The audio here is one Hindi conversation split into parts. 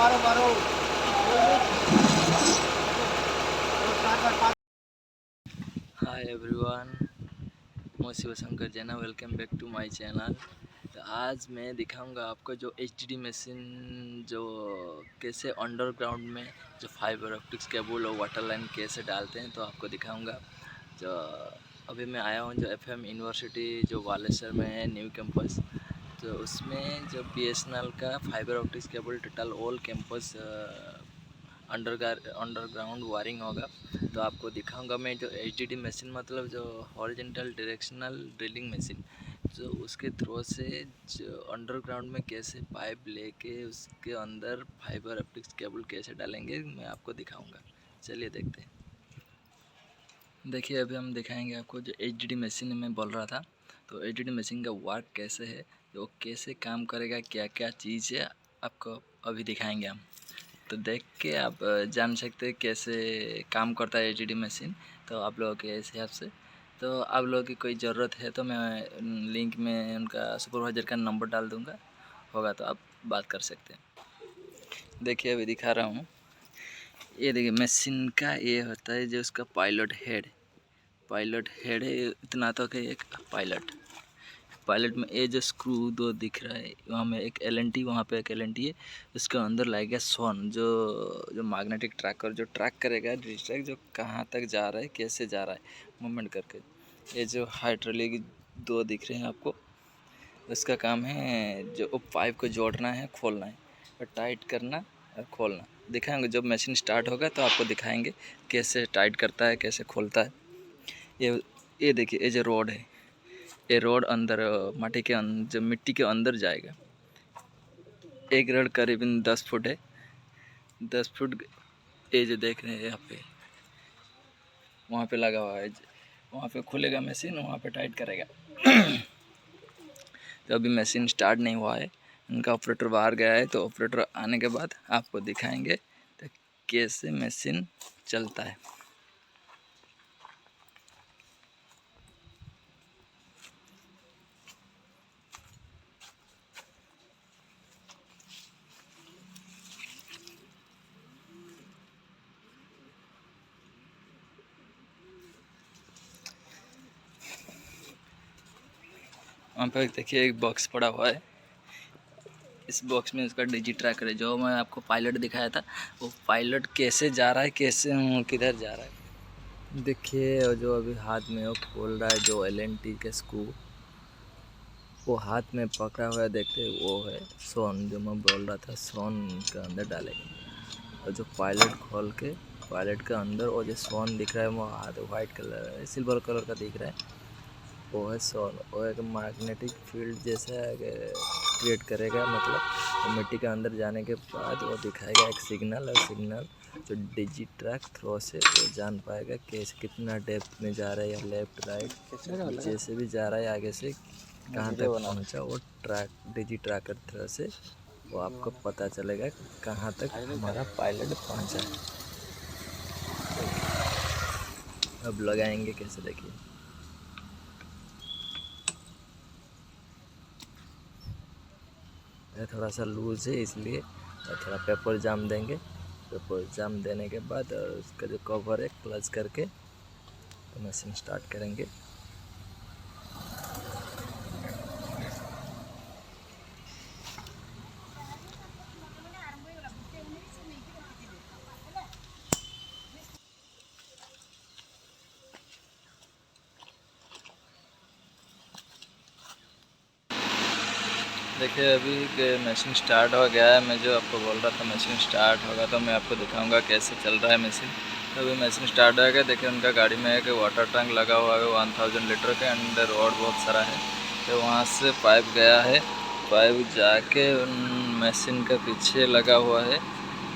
हाय एवरीवन, मैं Shiv Shankar Jaina. Welcome back to my channel. तो आज मैं दिखाऊंगा आपको जो एचडीडी मशीन जो कैसे अंडरग्राउंड में जो फाइबर ऑप्टिक्स केबल और वाटर लाइन कैसे डालते हैं, तो आपको दिखाऊंगा। जो अभी मैं आया हूं जो एफएम यूनिवर्सिटी जो बालेश्वर में है, न्यू कैंपस। तो उसमें जो बीएसएनएल का fibre optics cable total all campus underground wiring होगा। तो आपको दिखाऊंगा मैं जो एचडीडी मशीन, मतलब जो हॉरिजॉन्टल डायरेक्शनल ड्रिलिंग मशीन, जो उसके थ्रू से जो अंडरग्राउंड में कैसे पाइप लेके उसके अंदर फाइबर ऑप्टिक्स केबल कैसे डालेंगे, मैं आपको दिखाऊंगा। चलिए देखते हैं। देखिए, अभी हम दिखाएंगे आपको जो एचडीडी मशीन मैं बोल रहा था। तो एचडीडी मशीन का वर्क कैसे है, जो कैसे काम करेगा, क्या क्या चीज़ है, आपको अभी दिखाएंगे हम। तो देख के आप जान सकते हैं कैसे काम करता है एचडीडी मशीन। तो आप लोगों के हिसाब से, तो आप लोगों की कोई ज़रूरत है तो मैं लिंक में उनका सुपरवाइज़र का नंबर डाल दूंगा, होगा तो आप बात कर सकते हैं। देखिए, अभी दिखा रहा हूँ। ये देखिए, मशीन का ये होता है जो उसका पायलट हेड है। इतना तक है एक पायलट में ये जो स्क्रू दो दिख रहा है, वहाँ में एक एलएनटी, वहाँ पे एक एलएनटी है। उसके अंदर लगेगा सोन, जो मैग्नेटिक ट्रैकर जो ट्रैक करेगा डिस्ट्रैक्ट जो कहाँ तक जा रहा है, कैसे जा रहा है, मूवमेंट करके। ये जो हाइड्रोलिक दो दिख रहे हैं आपको, उसका काम है जो पाइप को जोड़ना है, खोलना है, और टाइट करना और खोलना। दिखाएंगे जब मशीन स्टार्ट होगा तो आपको दिखाएंगे कैसे टाइट करता है, कैसे खोलता है। ये देखिए, ये जो रोड है, ये रोड अंदर माटी के जो मिट्टी के अंदर जाएगा। एक रोड करीबन 10 फुट है। 10 फुट ये जो देख रहे हैं यहाँ पे, वहाँ पे लगा हुआ है। वहाँ पे खुलेगा मशीन, वहाँ पे टाइट करेगा। तो अभी मशीन स्टार्ट नहीं हुआ है, उनका ऑपरेटर बाहर गया है। तो ऑपरेटर आने के बाद आपको दिखाएंगे तो कैसे मशीन चलता है। वहाँ पर देखिए एक बॉक्स पड़ा हुआ है। इस बॉक्स में उसका डिजी ट्रैकर है। जो मैं आपको पायलट दिखाया था, वो पायलट कैसे जा रहा है, कैसे किधर जा रहा है। देखिए, और जो अभी हाथ में वो खोल रहा है, जो एलएनटी के स्क्रू वो हाथ में पकड़ा हुआ है, देखते हैं वो है सोन, जो मैं बोल रहा था, सोन के अंदर डालेंगे। और जो पायलट खोल के पायलट के अंदर वो जो सोन दिख रहा है, वो हाथ वाइट कलर है, सिल्वर कलर का दिख रहा है, वो है सोन। वो एक मैग्नेटिक फील्ड जैसा क्रिएट करेगा, मतलब तो मिट्टी के अंदर जाने के बाद वो दिखाएगा एक सिग्नल, और सिग्नल जो डिजी ट्रैक थ्रो से वो जान पाएगा कैसे कितना डेप्थ में जा रहा है, या लेफ्ट राइट जैसे भी जा रहा है, आगे से कहाँ तक पहुँचा। वो डिजी ट्रैकर थ्रो से वो आपको पता चलेगा कहाँ तक हमारा पायलट पहुँचा है। अब लगाएंगे कैसे, देखिए। थोड़ा सा लूज है, इसलिए थोड़ा पेपर जाम देंगे। पेपर जाम देने के बाद और उसका जो कवर है क्लच करके तो मशीन स्टार्ट करेंगे। देखिए, अभी मशीन स्टार्ट हो गया है। मैं जो आपको बोल रहा था मशीन स्टार्ट होगा तो मैं आपको दिखाऊंगा कैसे चल रहा है मशीन। तो अभी मशीन स्टार्ट हो गया। देखिए, उनका गाड़ी में एक वाटर टैंक लगा हुआ है 1000 लीटर का, अंदर रोड बहुत सारा है। तो वहाँ से पाइप गया है, पाइप जाके उन मशीन के पीछे लगा हुआ है,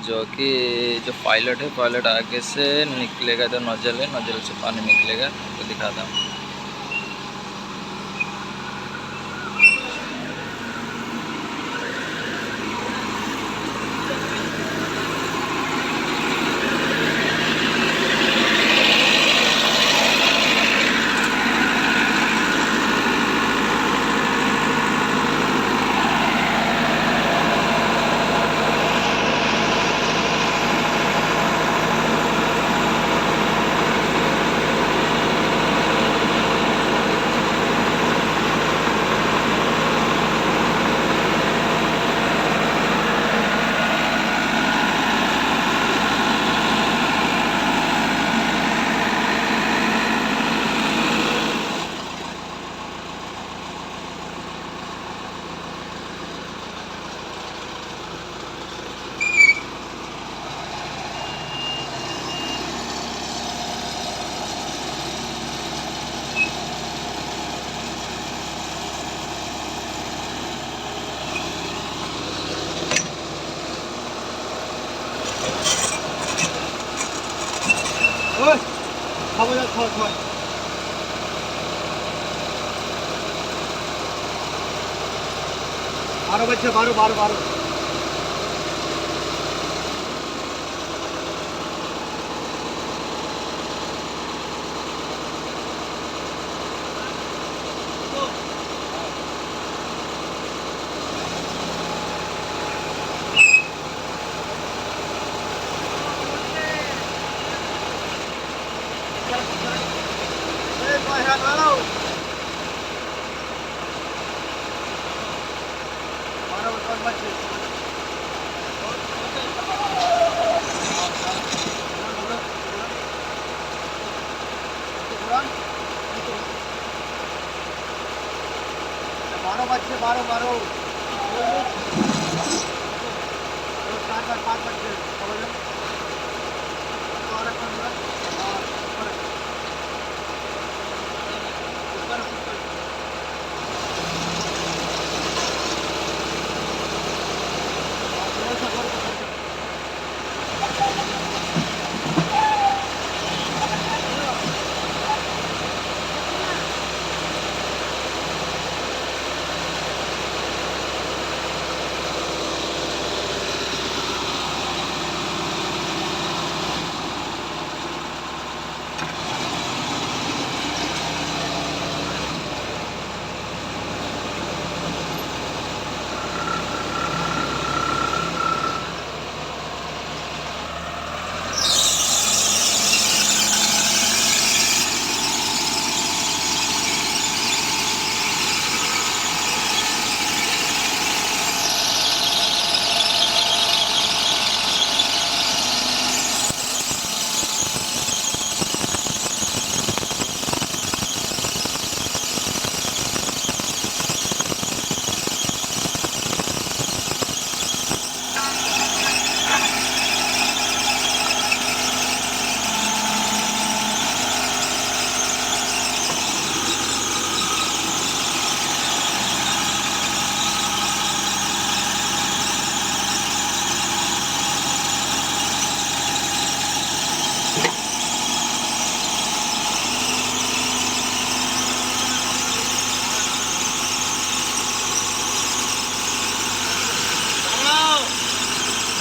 जो कि जो पायलट है, पायलट आगे से निकलेगा, जो नोजल है, नोजल से पानी निकलेगा। तो दिखाता हूँ। ওই খাবো যা খাওয়া খাওয়া বারো বাজছে 12 বাজছে 12 5 বাজছে সবাই और अपन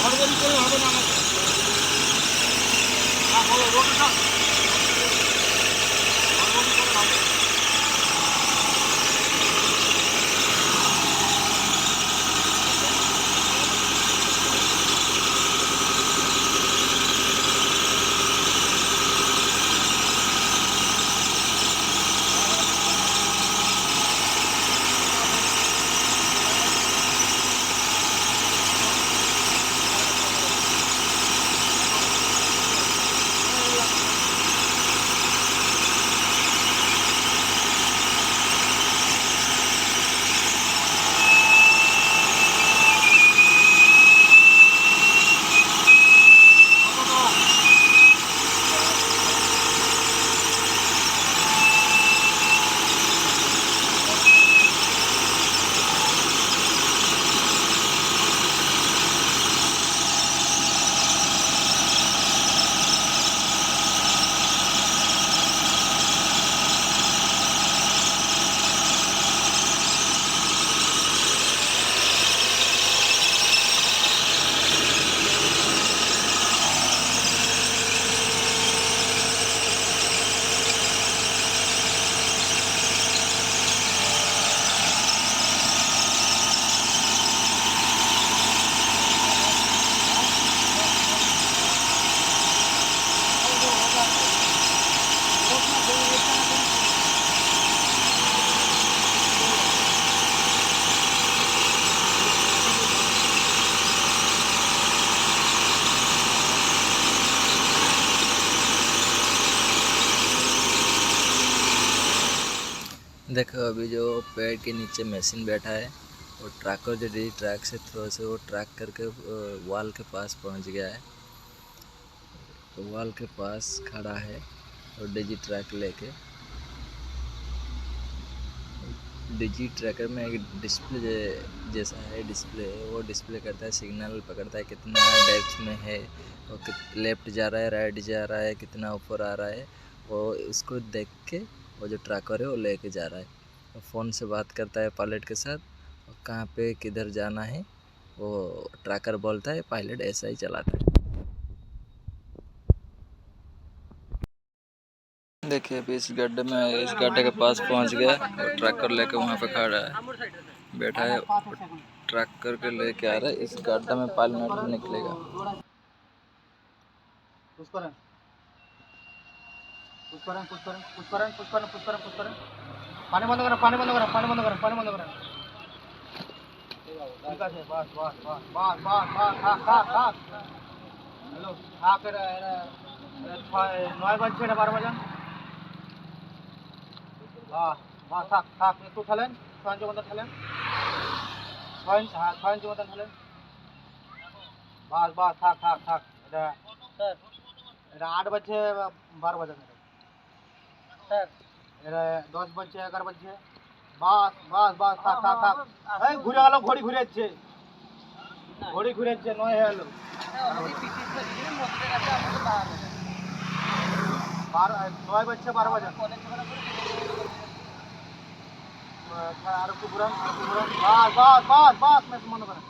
গড়বড়ি করলে হবে না আমাকে হ্যাঁ বলো রোডটা গড়বড়ি করলে হবে देखो अभी जो पेड़ के नीचे मशीन बैठा है वो ट्रैकर जो डी ट्रैक से थ्रो से वो ट्रैक करके वॉल के पास पहुंच गया है। तो वॉल के पास खड़ा है और डिजी ट्रैक लेके डिजी ट्रैकर में एक डिस्प्ले जैसा है, डिस्प्ले वो डिस्प्ले करता है, सिग्नल पकड़ता है कितना डेप्थ में है और लेफ्ट जा रहा है, राइट जा रहा है, कितना ऊपर आ रहा है, वो उसको देख के वो जो ट्रैकर है वो लेके जा रहा है। फ़ोन से बात करता है पायलट के साथ और कहाँ पे किधर जाना है वो ट्रैकर बोलता है, पायलट ऐसा ही चलाता है। देखिए अभी इस गड्ढे में, इस गड्ढे के पास पहुंच गया और ट्रैकर लेके वहाँ पे खड़ा है, बैठा है, ट्रैकर के लेके आ रहा है। इस गड्ढे में पायलट निकलेगा। पुश करें, पुश करें, पुश करें, पुश करें, पुश करें, पुश करें, पुश करें। पानी बंद करें, पानी बंद करें, पानी बंद करें, पानी बंद करें। ঠিক আছে, বাস বাস বাস বাস বাস বাস থাক থাক থাক। হ্যালো, থাক। এরা এরা এরা 9 বাজছে, এটা 12 বাজান। বাস বাস থাক থাক, একটু ঠেলেন, 6 ইঞ্চি মতন ঠেলেন, 6 ইঞ্চি, হ্যাঁ 6 ইঞ্চি মতন ঠেলেন। বাস বাস থাক থাক থাক। এটা স্যার, এটা 8 বাজছে, 12 বাজান। স্যার, এটা 10 বাজছে, 11 বাজছে। বাস বাস বাস থাক থাক থাক। এই ঘুরে গেল, ঘড়ি ঘুরে যাচ্ছে, ঘড়ি ঘুরে যাচ্ছে, 9 হয়ে গেল। 9 বাজছে, 12 বাজে। আর একটু ঘুরান, আর একটু ঘুরান। বাস বাস বাস বাস, মেশিন বন্ধ করেন,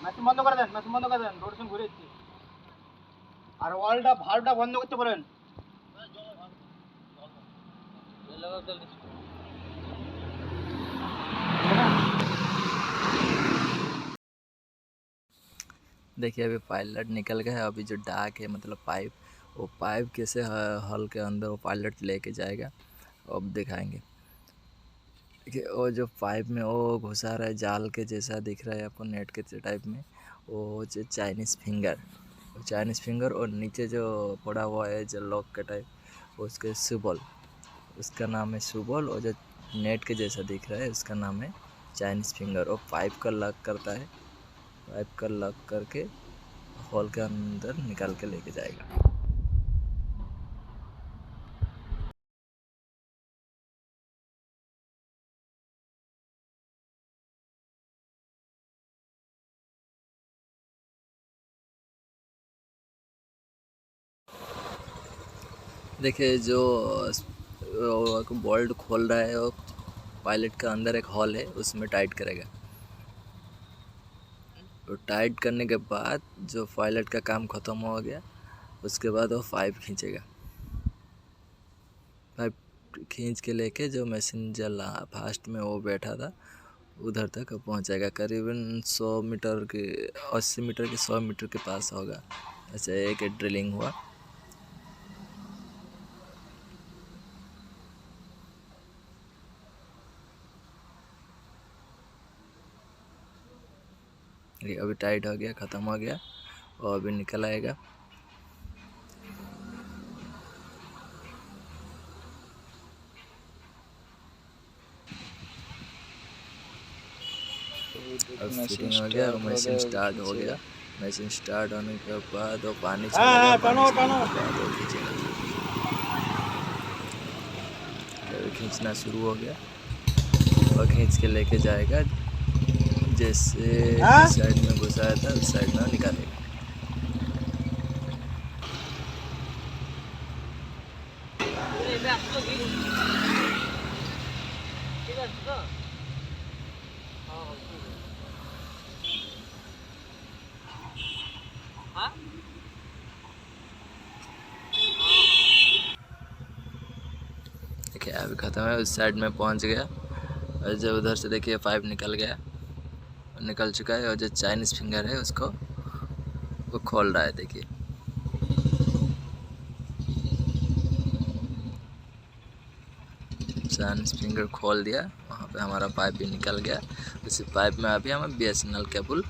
মেশিন বন্ধ করে দেন, মেশিন বন্ধ করে দেন, রোটেশন ঘুরে যাচ্ছে। আর ওয়ালটা ভালটা বন্ধ করতে বলেন। देखिए अभी पायलट निकल गया। अभी जो डाक है मतलब पाइप, वो पाइप कैसे हॉल के अंदर वो पायलट लेके जाएगा अब दिखाएंगे। देखिए वो जो पाइप में वो घुसा रहा है, जाल के जैसा दिख रहा है आपको, नेट के टाइप में, वो जो चाइनीज़ फिंगर, वो चाइनीज़ फिंगर, और नीचे जो पड़ा हुआ है जो लॉक का टाइप, उसके सुबॉल, उसका नाम है सुबॉल, और जो नेट के जैसा दिख रहा है उसका नाम है चाइनीज़ फिंगर। और पाइप का लॉक करता है, पाइप का लॉक करके हॉल के अंदर निकाल के लेके जाएगा। देखिए जो बोल्ट खोल रहा है वो पायलट का अंदर एक हॉल है, उसमें टाइट करेगा। तो टाइट करने के बाद जो पायलट का काम ख़त्म हो गया, उसके बाद वो पाइप खींचेगा। पाइप खींच के लेके जो मैसेंजर फास्ट में वो बैठा था उधर तक पहुंचेगा। करीबन 100 मीटर के, 80 मीटर के 100 मीटर के पास होगा। ऐसे एक ड्रिलिंग हुआ। ये अभी टाइट हो गया, ख़त्म हो गया और अभी निकल आएगा। अब फिटिंग हो गया और मशीन स्टार्ट हो गया। मशीन स्टार्ट होने के बाद वो पानी चलेगा, पानी चलने के बाद वो खींचेगा। अभी खींचना शुरू हो गया और खींच के लेके जाएगा, जैसे साइड में घुसाया था उस साइड में निकालेगा। देखिए अभी ख़त्म है, उस साइड में पहुंच गया और जब उधर से देखिए पाइप निकल गया, निकल चुका है। और जो चाइनीज़ फिंगर है उसको वो खोल रहा है। देखिए चाइनीज़ फिंगर खोल दिया, वहाँ पे हमारा पाइप भी निकल गया। उसी पाइप में अभी हमें BSNL केबल